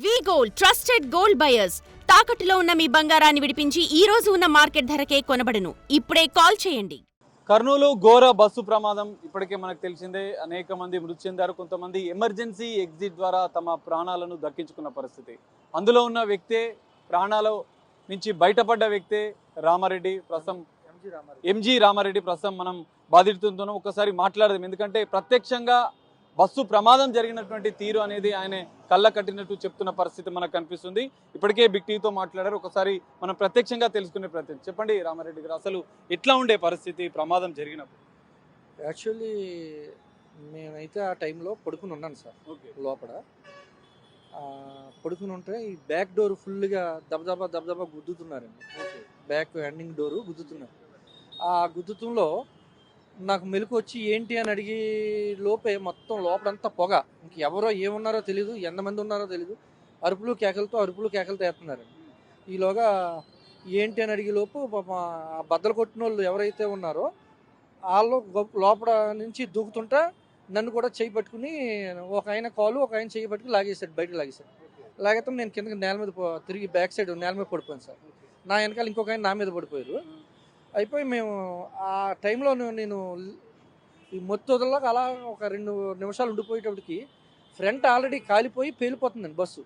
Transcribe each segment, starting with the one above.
వి gold trusted gold buyers తాకట్టులో ఉన్న మీ బంగారాన్ని విడిపించి ఈ రోజు ఉన్న మార్కెట్ ధరకే కొనబడును. ఇప్పుడే కాల్ చేయండి. కర్నూలు ఘోర బస్సు ప్రమాదం ఇప్పటికే మనకు తెలిసిందే. అనేక మంది మృతి చెందారు. కొంతమంది ఎమర్జెన్సీ ఎగ్జిట్ ద్వారా తమ ప్రాణాలను దక్కించుకున్న పరిస్థితి. అందులో ఉన్న వ్యక్తే, ప్రాణాల నుంచి బయటపడ్డ వ్యక్తే రామారెడ్డి. ప్రస్తుతం ఎంజీ రామారెడ్డి ప్రస్తుతం మనం బాధితులతో ఒకసారి మాట్లాడదాం. ఎందుకంటే ప్రత్యక్షంగా బస్సు ప్రమాదం జరిగినటువంటి తీరు అనేది ఆయన కళ్ళ కట్టినట్టు చెప్తున్న పరిస్థితి మనకు కనిపిస్తుంది. ఇప్పటికే బిగ్ టీవీతో మాట్లాడారు. ఒకసారి మనం ప్రత్యక్షంగా తెలుసుకునే ప్రయత్నం. చెప్పండి రామారెడ్డి గారు, అసలు ఎట్లా ఉండే పరిస్థితి ప్రమాదం జరిగినప్పుడు? యాక్చువల్లీ నేనైతే ఆ టైంలో పడుకుని ఉన్నాను సార్. లోపల పడుకుని ఉంటే ఈ బ్యాక్ డోర్ ఫుల్గా దబదబా గుద్దుతున్నారండి. బ్యాక్ ఎండింగ్ డోరు గుద్దుతున్నారు. ఆ గుద్దుతంలో నాకు మెలకు వచ్చి ఏంటి అని అడిగి లోపే మొత్తం లోపలంతా పొగ. ఇంక ఎవరో ఏమున్నారో తెలీదు, ఎంతమంది ఉన్నారో తెలీదు. అరుపులు కేకలతో వేస్తున్నారండి. ఈలోగా ఏంటి అని అడిగే లోపు పాప ఆ బద్దలు కొట్టిన వాళ్ళు ఎవరైతే ఉన్నారో వాళ్ళు లోపల నుంచి దూకుతుంటా నన్ను కూడా చేయి పట్టుకుని ఒక ఆయన కాలు ఒక ఆయన చేయి పట్టుకుని బయటకు లాగేశాడు. లాగితే నేను కిందకి నేల మీద తిరిగి బ్యాక్ సైడ్ నేల మీద పడిపోయాను సార్. నా వెనకాల ఇంకొక ఆయన నా మీద పడిపోయారు. అయిపోయి మేము ఆ టైంలో నేను ఈ మొత్తంలోకి అలా ఒక 2 నిమిషాలు ఉండిపోయేటప్పటికి ఫ్రంట్ ఆల్రెడీ కాలిపోయి పేలిపోతుందండి బస్సు.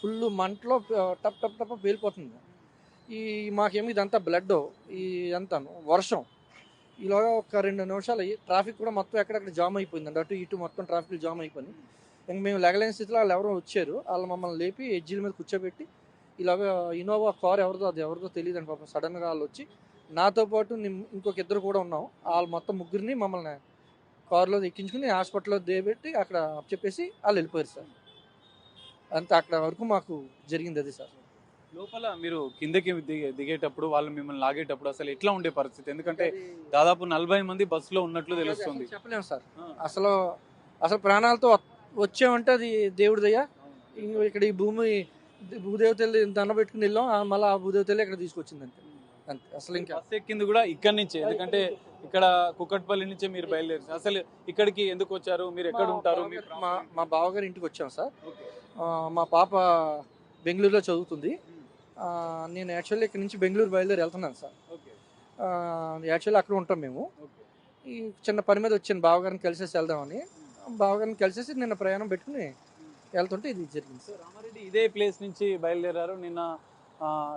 ఫుల్ మంటలో టప్ పేలిపోతుంది. మాకేమో ఇదంతా బ్లడ్, ఇదంతా వర్షం. ఈలోగా ఒక 2 నిమిషాలు ట్రాఫిక్ కూడా మొత్తం ఎక్కడెక్కడ జామ్ అయిపోయిందండి. అటు ఇటు మొత్తం ట్రాఫిక్ జామ్ అయిపోయింది. ఇంక మేము లెగలేని స్థితిలో వాళ్ళు ఎవరో వచ్చారు. వాళ్ళు మమ్మల్ని లేపి ఎడ్జీల మీద కూర్చోబెట్టి ఇలాగ ఇన్నోవా కార్ ఎవరిదో తెలియదండి పాపం. సడన్గా వాళ్ళు వచ్చి నాతో పాటు ఇంకొక 2 కూడా ఉన్నాం. వాళ్ళు మొత్తం ముగ్గురిని మమ్మల్ని కారులో ఎక్కించుకుని హాస్పిటల్లో దేబెట్టి అక్కడ చెప్పేసి వాళ్ళు వెళ్ళిపోయారు సార్. అంతే, అక్కడ వరకు మాకు జరిగింది అది సార్. లోపల మీరు కిందకి దిగేటప్పుడు వాళ్ళు మిమ్మల్ని లాగేటప్పుడు అసలు ఎట్లా ఉండే పరిస్థితి? ఎందుకంటే దాదాపు 40 మంది బస్సులో ఉన్నట్లు తెలుస్తుంది. చెప్పలేము సార్. అసలు ప్రాణాలతో వచ్చామంటే అది దేవుడిదయ్యా. ఇక్కడ ఈ భూదేవతల్లి దండ పెట్టుకుని వెళ్ళాం, మళ్ళీ ఆ భూదేవతల్లి ఇక్కడ తీసుకొచ్చిందంటే అంతే. అసలు ఇంకా బస్సు ఎక్కింది కూడా ఇక్కడి నుంచే, ఎందుకంటే ఇక్కడ కుక్కట్పల్లి నుంచే మీరు బయలుదేరారు. అసలు ఇక్కడికి ఎందుకు వచ్చారు? మీరు ఎక్కడ ఉంటారు? మా బావగారి ఇంటికి వచ్చాం సార్. మా పాప బెంగళూరులో చదువుతుంది. నేను యాక్చువల్లీ ఇక్కడ నుంచి బెంగళూరు బయలుదేరి వెళ్తున్నాను సార్. యాక్చువల్లీ అక్కడ ఉంటాం మేము. ఈ చిన్న పని మీద వచ్చాను, బావగారిని కలిసేసి వెళ్దామని. బావగారిని కలిసేసి నిన్న ప్రయాణం పెట్టుకుని వెళ్తుంటే ఇది జరిగింది సార్. రామారెడ్డి ఇదే ప్లేస్ నుంచి బయలుదేరారు. నిన్న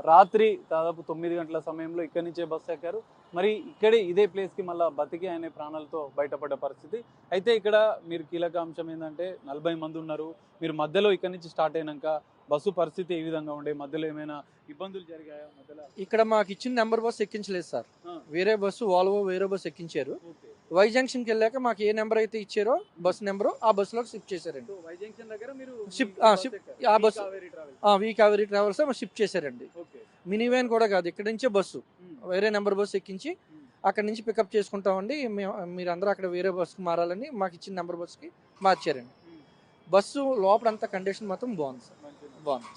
రాత్రి దాదాపు 9 గంటల సమయంలో ఇక్కడి నుంచే బస్సు ఎక్కారు. మరి ఇక్కడే ఇదే ప్లేస్కి మళ్ళీ బతికి ఆయన ప్రాణాలతో బయటపడ్డ పరిస్థితి. అయితే ఇక్కడ మీరు కీలక అంశం ఏంటంటే 40 మంది ఉన్నారు. మీరు మధ్యలో ఇక్కడి నుంచి స్టార్ట్ అయినాక బస్సు పరిస్థితి ఏ విధంగా ఉండే? మధ్యలో ఏమైనా ఇబ్బందులు జరిగాయా? మధ్యలో ఇక్కడ మాకు ఇచ్చిన నెంబర్ బస్సు ఎక్కించలేదు సార్. వేరే బస్సు వాల్వో వేరే బస్సు ఎక్కించారు. వై జంక్షన్కి వెళ్ళాక మాకు ఏ నెంబర్ అయితే ఇచ్చారో బస్సు నెంబరు ఆ బస్సులోకి షిఫ్ట్ చేశారండి. వై జంక్షన్ దగ్గర మీరు ఆ బస్సు వి కావేరీ ట్రావెల్స్ షిఫ్ట్ చేశారండి. మినీ వ్యాన్ కూడా కాదు, ఇక్కడ నుంచే బస్సు వేరే నెంబర్ బస్సు ఎక్కించి అక్కడ నుంచి పికప్ చేసుకుంటామండి. మీరందరూ అక్కడ వేరే బస్సుకి మారాలని మాకు ఇచ్చిన నెంబర్ బస్సుకి మార్చారండి. బస్సు లోపల అంతా కండిషన్ మాత్రం బాగుంది సార్. బాగుంది.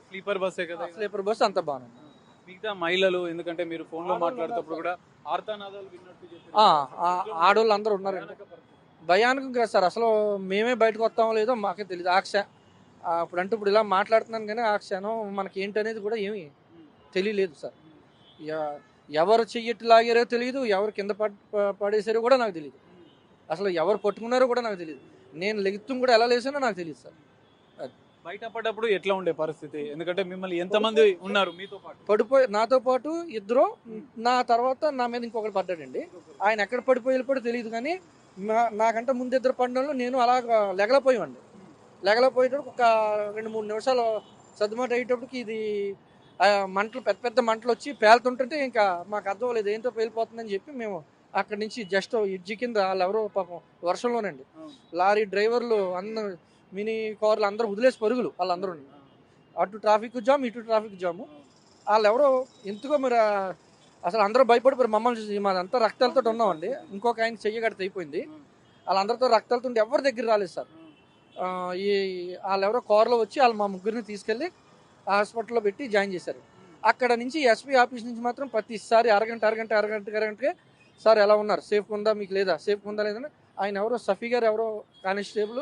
స్లీపర్ బస్సే కదా? స్లీపర్ బస్సు అంతా బాగుంది. మిగతా మహిళలు, ఎందుకంటే మీరు ఫోన్ లో మాట్లాడేటప్పుడు కూడా ఆర్తనాదాలు విన్నట్టు ఆడవాళ్ళు అందరూ ఉన్నారండి. భయానకం కాదు సార్. అసలు మేమే బయటకు వస్తామో లేదో మాకే తెలియదు. ఇప్పుడు ఇలా మాట్లాడుతున్నాను కానీ ఆ క్షణం మనకి ఏంటనేది కూడా ఏమీ తెలియలేదు సార్. ఎవరు చెయ్యట్టు లాగారో తెలియదు, ఎవరు కింద పడేసారో కూడా నాకు తెలియదు. అసలు ఎవరు పట్టుకున్నారో కూడా నాకు తెలియదు. నేను లెగుతూ కూడా ఎలా లేసానో నాకు తెలియదు సార్. బయటపడ్డప్పుడు ఎట్లా ఉండే పరిస్థితి? ఎందుకంటే మిమ్మల్ని ఎంతమంది ఉన్నారు మీతో పాటు? నాతో పాటు 2, నా తర్వాత నా మీద ఇంకొకటి పడ్డాడండి. ఆయన ఎక్కడ పడిపోయి తెలియదు కానీ నాకంటే ముందు 2 పడడంలో నేను అలా లెగలపోయేటప్పుడు ఒక 2-3 నిమిషాలు సర్దుమాట అయ్యేటప్పటికి ఇది మంటలు పెద్ద మంటలు వచ్చి పేలుతుంటే ఇంకా మాకు అర్థం లేదు ఏంటో పేలిపోతుందని చెప్పి మేము అక్కడి నుంచి జస్ట్ ఎడ్జి కింద వాళ్ళు ఎవరో పాపం వర్షంలోనండి లారీ డ్రైవర్లు అందరూ మినీ కార్లు అందరూ వదిలేసి పరుగులు. వాళ్ళందరూ అటు ట్రాఫిక్ జామ్ ఇటు ట్రాఫిక్ జాము. వాళ్ళు ఎవరో ఎందుకో మరి అసలు అందరూ భయపడిపోయారు మమ్మల్ని చూసి. మాదంతా రక్తాలతో ఉన్నామండి. ఇంకొక ఆయన చెయ్యగడితే అయిపోయింది. వాళ్ళందరితో రక్తాలతో ఎవరి దగ్గర రాలేదు సార్. వాళ్ళు ఎవరో కార్లో వచ్చి వాళ్ళు మా ముగ్గురిని తీసుకెళ్ళి హాస్పిటల్లో పెట్టి జాయిన్ చేశారు. అక్కడ నుంచి ఎస్పీ ఆఫీస్ నుంచి మాత్రం ప్రతిసారి అరగంటకే సార్ ఎలా ఉన్నారు, సేఫ్గా ఉందా మీకు లేదా, సేఫ్గా ఉందా లేదని ఆయన ఎవరో సఫీ గారు ఎవరో కానిస్టేబుల్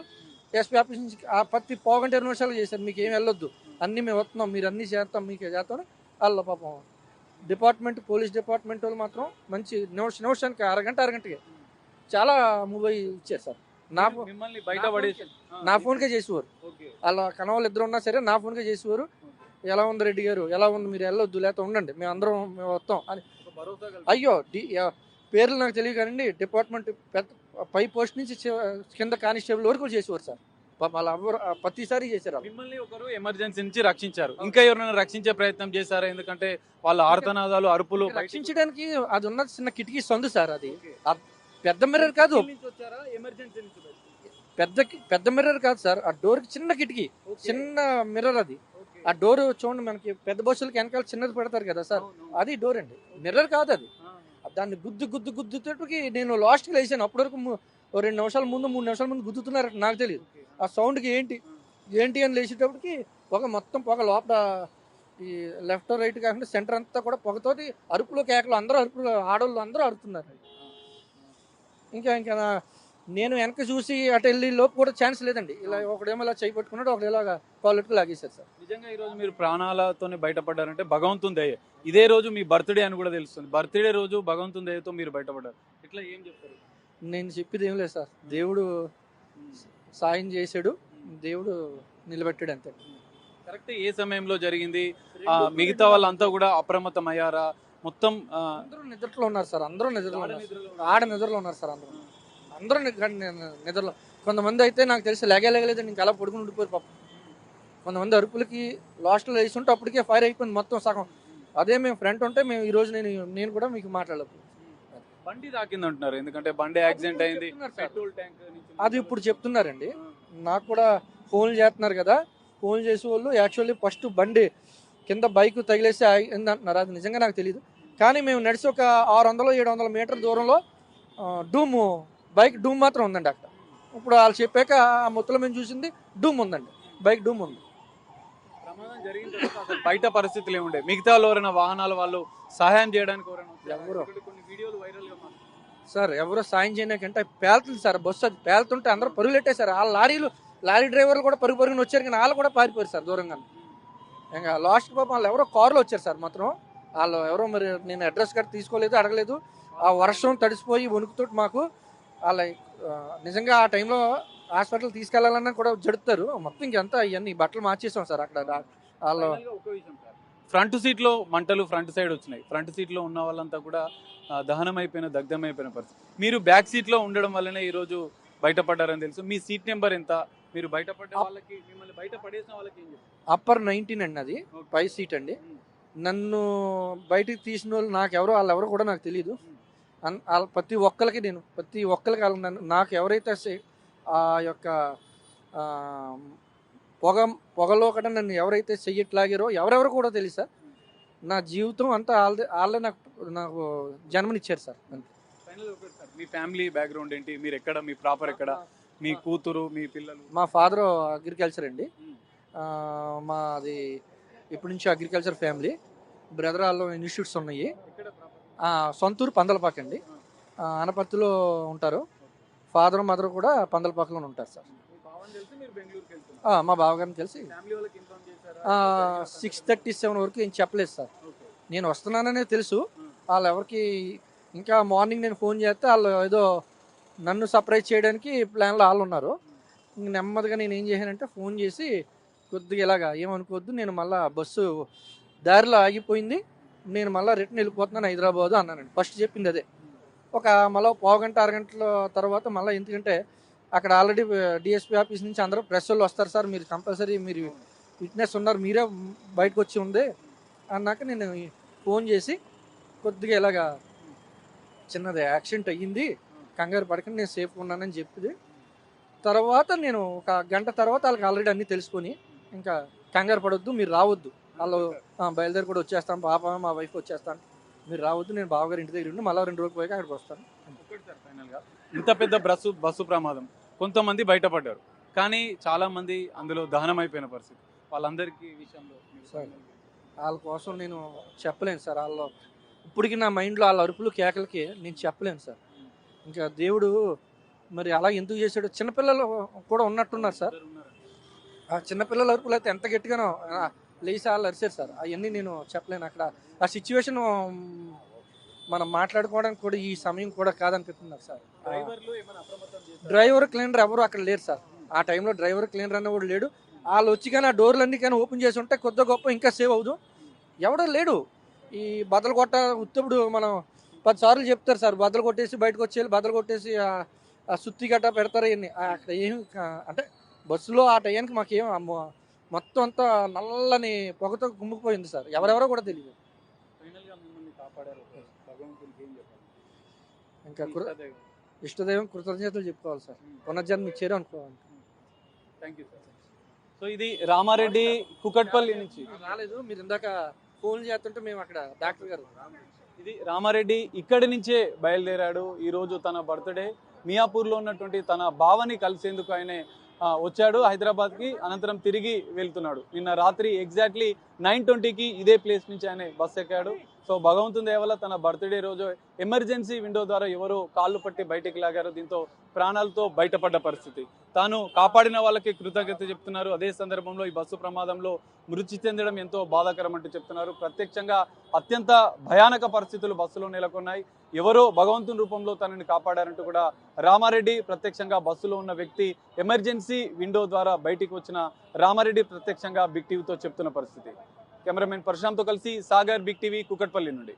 ఎస్పీ ఆఫీస్ నుంచి ఆ ప్రతి పావుగంట 20 నిమిషాలు చేశారు, మీకు ఏం వెళ్ళొద్దు, అన్నీ మేము వస్తున్నాం, మీరు అన్నీ చేస్తాం, మీకు చేస్తాం. వాళ్ళు పాపం డిపార్ట్మెంట్, పోలీస్ డిపార్ట్మెంట్ వాళ్ళు మాత్రం మంచి నిమిషానికి అరగంటకి చాలా మూవ్ అయ్యి ఇచ్చారు సార్. మిమ్మల్ని బయట పడేసి నా ఫోన్కే చేసేవారు, వాళ్ళ కనవాళ్ళు ఇద్దరు ఉన్నా సరే నా ఫోన్కే చేసేవారు. ఎలా ఉంది రెడ్డి గారు, ఎలా ఉంది, మీరు వెళ్ళొద్దు, లేకపోతే ఉండండి, మేము వస్తాం అని. అయ్యో పేర్లు నాకు తెలియదు కానీ డిపార్ట్మెంట్ పెద్ద పై పోస్ట్ నుంచి కింద కానిస్టేబుల్ వరకు చేసేవారు సార్. వాళ్ళు ఎవరు ప్రతిసారి చేశారు. మిమ్మల్ని ఒకరు ఎమర్జెన్సీ నుంచి రక్షించారు, ఇంకా ఎవరైనా రక్షించే ప్రయత్నం చేశారా? ఎందుకంటే వాళ్ళ ఆర్తనాదాలు, అరుపులు రక్షించడానికి అది ఉన్నది చిన్న కిటికీ సందు సార్, అది పెద్ద మిర్రర్ కాదు, పెద్ద మిర్రర్ కాదు సార్, ఆ డోర్ కి చిన్న కిటికీ, చిన్న మిర్రర్ అది. ఆ డోర్ చూడండి, మనకి పెద్ద బస్సులకి వెనకాల చిన్నది పెడతారు కదా సార్, అది డోర్ అండి, మిర్రర్ కాదు అది. దాన్ని గుద్దుతోటికి నేను లాస్ట్కి లేచాను. అప్పటి వరకు 2 నిమిషాల ముందు 3 నిమిషాల ముందు గుద్దుతున్నారట, నాకు తెలియదు. ఆ సౌండ్కి ఏంటి అని లేచేటప్పటికి మొత్తం పొగ లోపల, ఈ లెఫ్ట్ రైట్ కాకుండా సెంటర్ అంతా కూడా పొగతోటి అరుపులు కేకలు, అరుపులు, ఆడవాళ్ళు అందరూ అరుతున్నారు. ఇంకా నేను వెనక చూసి అటు వెళ్ళి లోపు కూడా ఛాన్స్ లేదండి. ఇలా ఒకడేమో ఇలా చేయి పట్టుకున్నాడు, ఒకడు ఇలాగా కాళ్ళెట్టుకు లాగేశారు సార్. నిజంగా ఈ రోజు మీరు ప్రాణాలతోనే బయటపడ్డారంటే భగవంతుని దయ. ఇదే రోజు మీ బర్త్డే అని కూడా తెలుస్తుంది. బర్త్డే రోజు భగవంతుని దయతో మీరు బయటపడ్డారు. ఇట్లా ఏం చెప్తారు? నేను చెప్పేది ఏం లేదు సార్, దేవుడు సాయం చేశాడు, దేవుడు నిలబెట్టాడు అంతే. కరెక్ట్. ఏ సమయంలో జరిగింది? మిగతా వాళ్ళంతా కూడా అప్రమత్తం అయ్యారా? మొత్తం అందరూ నిద్రలో ఉన్నారు సార్, అందరూ నిద్రలో ఉన్నారు, ఆడ నిద్రలో ఉన్నారు సార్, అందరూ నిద్రలో. కొంతమంది అయితే నాకు తెలిసి లేగలేదు, ఇంకా అలా పడుకుని ఉండిపోయారు పాపం. కొంతమంది అరుపులకి లాస్ట్లో వేసి ఉంటే అప్పటికే ఫైర్ అయిపోయింది మొత్తం సగం. అదే మేము ఫ్రంట్ ఉంటే మేము ఈ రోజు నేను కూడా మీకు మాట్లాడలేదు. బండి తాకింది అంటున్నారు, ఎందుకంటే బండి యాక్సిడెంట్ అయింది. పెట్రోల్ ట్యాంక్ అది ఇప్పుడు చెప్తున్నారండి, నాకు కూడా ఫోన్ చేస్తున్నారు కదా, ఫోన్ చేసే వాళ్ళు యాక్చువల్లీ ఫస్ట్ బండి కింద బైక్ తగిలేసి అయింది అంటున్నారు. అది నిజంగా నాకు తెలియదు, కానీ మేము నడిచి ఒక 600-700 మీటర్ దూరంలో బైక్ డూమ్ మాత్రం ఉందండి అక్కడ. ఇప్పుడు వాళ్ళు చెప్పాక ఆ మొత్తంలో మేము చూసింది డూమ్ ఉందండి, బైక్ డూమ్ ఉంది. ప్రమాదం జరిగిన తర్వాత అసలు బయట పరిస్థితులు ఏముండే? మిగతా ఎవరైనా వాహనాల వాళ్ళు సహాయం చేయడానికి ఎవరు కొన్ని వీడియోలు వైరల్ గా సార్, ఎవరో సాయం చేయడానికంటే పేలుతుంది సార్, బస్సు అది పేలుతుంటే అందరూ పరుగులెట్టేశారు. ఆ లారీ డ్రైవర్లు కూడా పరుగుని వచ్చారు, కానీ వాళ్ళు కూడా పారిపోయారు సార్ దూరంగా. ఇంకా లాస్ట్ పాపం వాళ్ళు ఎవరో కారులో వచ్చారు సార్, మాత్రం వాళ్ళు ఎవరో మరి నేను అడ్రస్ కార్డు తీసుకోలేదు, అడగలేదు. ఆ వర్షం తడిసిపోయి వణుకుతోటి మాకు వాళ్ళ నిజంగా ఆ టైంలో హాస్పిటల్ తీసుకెళ్లాలన్నా కూడా జడుతారు మొత్తం. ఇంకంతా ఇవన్నీ బట్టలు మార్చేసాం సార్ అక్కడ. వాళ్ళు ఫ్రంట్ సీట్ లో మంటలు ఫ్రంట్ సైడ్ వచ్చినాయి. ఫ్రంట్ సీట్ లో ఉన్న వాళ్ళంతా కూడా దగ్ధమైపోయిన పరిస్థితి. మీరు బ్యాక్ సీట్ లో ఉండడం వల్లనే ఈ రోజు బయటపడ్డారని తెలుసు. మీ సీట్ నెంబర్ ఎంత? మీరు బయటపడ్డ వాళ్ళకి, మిమ్మల్ని బయట పడేసిన వాళ్ళకి ఏం చెప్తారు? అప్పర్ 19 అండి, అది పై సీట్ అండి. నన్ను బయటికి తీసిన వాళ్ళు వాళ్ళెవరో కూడా నాకు తెలియదు. ప్రతి ఒక్కరికి నాకు ఎవరైతే ఆ యొక్క పొగలో కూడా నన్ను ఎవరైతే చెయ్యట్లాగారో ఎవరెవరు కూడా తెలియదు సార్. నా జీవితం అంతా వాళ్ళే నాకు జన్మనిచ్చారు సార్. మీ ఫ్యామిలీ బ్యాక్గ్రౌండ్ ఏంటి? మీరు ఎక్కడ, మీ ప్రాపర్ ఎక్కడ, మీ కూతురు, మీ పిల్లలు? మా ఫాదర్ అగ్రికల్చర్ అండి, మాది ఇప్పటి నుంచి అగ్రికల్చర్ ఫ్యామిలీ. బ్రదర్ వాళ్ళు ఇన్స్టిట్యూట్స్ ఉన్నాయి. సొంతూరు పందలపాక అండి, అనపర్తిలో ఉంటారు. ఫాదర్ మదర్ కూడా పందలపాకలో ఉంటారు సార్. మా బావగారిని తెలిసి 6:37 వరకు ఏం చెప్పలేదు సార్. నేను వస్తున్నాననే తెలుసు. వాళ్ళు ఎవరికి ఇంకా మార్నింగ్ నేను ఫోన్ చేస్తే వాళ్ళు ఏదో నన్ను సర్ప్రైజ్ చేయడానికి ప్లాన్లో వాళ్ళు ఉన్నారు. నెమ్మదిగా నేను ఏం చేశానంటే ఫోన్ చేసి కొద్దిగా ఇలాగా ఏమనుకోవద్దు, నేను మళ్ళీ బస్సు దారిలో ఆగిపోయింది, నేను మళ్ళీ రిటర్న్ వెళ్ళిపోతున్నాను హైదరాబాదు అన్నానండి. ఫస్ట్ చెప్పింది అదే. మళ్ళీ పావుగంట అరగంటల తర్వాత మళ్ళీ, ఎందుకంటే అక్కడ ఆల్రెడీ డిఎస్పీ ఆఫీస్ నుంచి అందరూ ప్రెస్ వాళ్ళు వస్తారు సార్, మీరు కంపల్సరీ మీరు విట్నెస్ ఉన్నారు, మీరే బయటకు వచ్చి ఉంది అన్నాక నేను ఫోన్ చేసి కొద్దిగా ఇలాగా చిన్నది యాక్సిడెంట్ అయ్యింది, కంగారు పడకండి, నేను సేఫ్గా ఉన్నానని చెప్పింది. తర్వాత నేను ఒక గంట తర్వాత వాళ్ళకి ఆల్రెడీ అన్నీ తెలుసుకొని, ఇంకా కంగారు పడొద్దు, మీరు రావద్దు, వాళ్ళు బయలుదేరి కూడా వచ్చేస్తాను, పాప మా వైఫ్ వచ్చేస్తాను, మీరు రావద్దు, నేను బావగారు ఇంటి దగ్గర ఉండి మళ్ళీ 2 రోజులు పోయాక అక్కడికి వస్తాను. ఫైనల్గా ఇంత పెద్ద బస్సు ప్రమాదం, కొంతమంది బయటపడ్డారు, కానీ చాలా మంది అందులో దహనం అయిపోయిన పరిస్థితి. వాళ్ళందరికీ విషయంలో సార్ వాళ్ళ కోసం నేను చెప్పలేను సార్. ఇప్పటికి నా మైండ్లో వాళ్ళ అరుపులు కేకలకి నేను చెప్పలేను సార్. ఇంకా దేవుడు మరి అలా ఎందుకు చేశాడు? చిన్నపిల్లలు కూడా ఉన్నట్టున్నారు సార్. ఆ చిన్నపిల్లల అరుపులు అయితే ఎంత గట్టిగానో లేచి వాళ్ళు అరిశారు సార్. అవన్నీ నేను చెప్పలేను. అక్కడ ఆ సిచ్యువేషన్ మనం మాట్లాడుకోవడానికి కూడా ఈ సమయం కూడా కాదనిపిస్తున్నారు సార్. డ్రైవర్ క్లీనర్ ఎవరు అక్కడ లేరు సార్. ఆ టైంలో డ్రైవర్ క్లీనర్ అన్న కూడా లేడు. వాళ్ళు వచ్చి కానీ ఆ డోర్లన్నీ కానీ ఓపెన్ చేసి ఉంటే కొద్ది గొప్ప ఇంకా సేవ్ అవుదు. ఎవడో లేడు. ఈ బద్దలు కొట్ట ఉత్తప్పుడు మనం 10 సార్లు చెప్తారు సార్, బద్దలు కొట్టేసి బయటకు వచ్చేయాలి, బద్దలు కొట్టేసి ఆ సుత్తి గట్ట పెడతారు. ఇవన్నీ అక్కడ ఏమి అంటే బస్సులో ఆ టైంకి మాకేం మొత్తం అంతా నల్లని పొగతో గుమ్ముకుపోయింది సార్. ఎవరెవరో కూడా తెలియదు. ఇంకా ఇష్టదైవం కృతజ్ఞతలు చెప్పుకోవాలి సార్. పునర్జన్మ ఇచ్చారు అనుకోవాలి. Thank you sir. సో ఇది రామారెడ్డి కుకట్పల్లి నుంచి రాలేదు. మీరు ఇందాక ఫోన్ చేస్తుంటే మేము అక్కడ డాక్టర్ గారు. ఇది రామారెడ్డి ఇక్కడి నుంచే బయలుదేరాడు. ఈరోజు తన బర్త్డే మియాపూర్లో ఉన్నటువంటి తన బావని కలిసేందుకు ఆయన వచ్చాడు హైదరాబాద్కి. అనంతరం తిరిగి వెళ్తున్నాడు. నిన్న రాత్రి ఎగ్జాక్ట్లీ 9:20కి ఇదే ప్లేస్ నుంచి ఆయన బస్ ఎక్కాడు. సో భగవంతుని దయ వల్ల తన బర్త్డే రోజు ఎమర్జెన్సీ విండో ద్వారా ఎవరో కాళ్ళు పట్టి బయటికి లాగారు. దీంతో ప్రాణాలతో బయటపడ్డ పరిస్థితి. తాను కాపాడిన వాళ్ళకి కృతజ్ఞత చెప్తున్నారు. అదే సందర్భంలో ఈ బస్సు ప్రమాదంలో మృతి చెందడం ఎంతో బాధాకరం అంటూ చెప్తున్నారు. ప్రత్యక్షంగా అత్యంత భయానక పరిస్థితులు బస్సులో నెలకొన్నాయి. ఎవరో భగవంతుని రూపంలో తనని కాపాడారంటూ కూడా రామారెడ్డి ప్రత్యక్షంగా బస్సులో ఉన్న వ్యక్తి ఎమర్జెన్సీ విండో ద్వారా బయటికి వచ్చిన రామారెడ్డి ప్రత్యక్షంగా బిగ్ టీవీతో చెప్తున్న పరిస్థితి. కెమెరామెన్ పరశురామ్తో కలిసి సాగర్, బిగ్ టీవీ, కుకట్పల్లి నుండి.